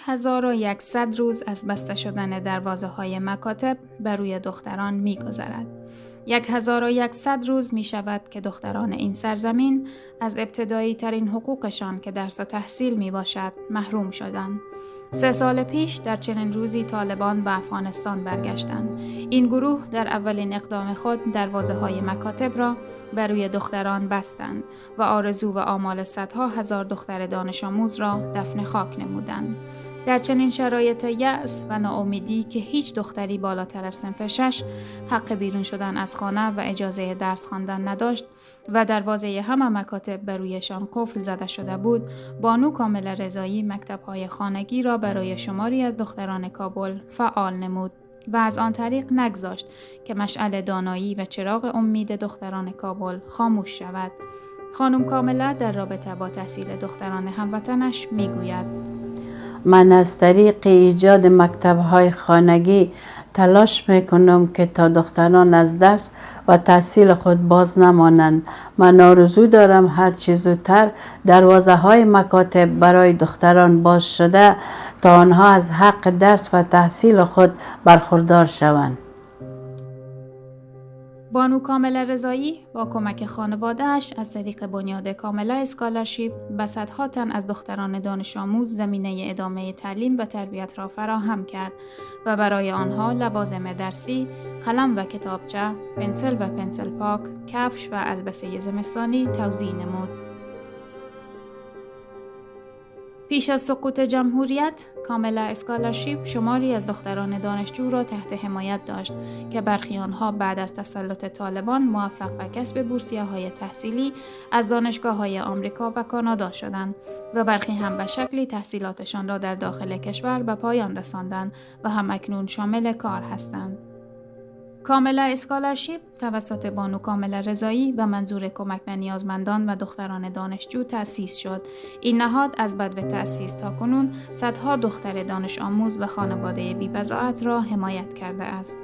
1100 روز از بسته شدن دروازه‌های مکاتب بر روی دختران می‌گذرد. 1100 روز می شود که دختران این سرزمین از ابتدایی ترین حقوقشان که درس و تحصیل می باشد محروم شدند. 3 سال پیش در چنین روزی طالبان به افغانستان برگشتند. این گروه در اولین اقدام خود دروازه‌های مکاتب را بر روی دختران بستند و آرزو و آمال صدها هزار دختر دانش آموز را دفن خاک نمودند. در چنین شرایط یأس و ناامیدی که هیچ دختری بالاتر از صنف 6 حق بیرون شدن از خانه و اجازه درس خواندن نداشت و دروازه همه مکاتب بر رویشان قفل زده شده بود، بانو کامله رضایی مکتب‌های خانگی را برای شماری از دختران کابل فعال نمود و از آن طریق نگذاشت که مشعل دانایی و چراغ امید دختران کابل خاموش شود. خانم کامله در رابطه با تحصیل دختران هموطنش میگوید: من از طریق ایجاد مکتب‌های خانگی تلاش میکنم که تا دختران از درس و تحصیل خود باز نمانند. من آرزو دارم هر چه زودتر دروازه‌های مکاتب برای دختران باز شده تا آنها از حق درس و تحصیل خود برخوردار شوند. بانو کامله رضایی با کمک خانواده‌اش از طریق بنیاد کامله اسکالرشیپ به صدها تن از دختران دانش آموز زمینه ادامه تعلیم و تربیت را فراهم کرد و برای آنها لوازم درسی، قلم و کتابچه، پنسل و پنسل پاک، کفش و البسه زمستانی توزیع نمود. پیش از سقوط جمهوریت، کامله اسکالرشیپ شماری از دختران دانشجو را تحت حمایت داشت که برخی آنها بعد از تسلط طالبان موفق به کسب بورسیه‌های تحصیلی از دانشگاه‌های آمریکا و کانادا شدند و برخی هم به شکلی تحصیلاتشان را در داخل کشور به پایان رساندند و هم اکنون شامل کار هستند. کامله اسکالرشیپ توسط بانو کامله رضایی به منظور کمک به نیازمندان و دختران دانشجو تأسیس شد. این نهاد از بدو تأسیس تا کنون صدها دختر دانش آموز و خانواده بی‌بضاعت را حمایت کرده است.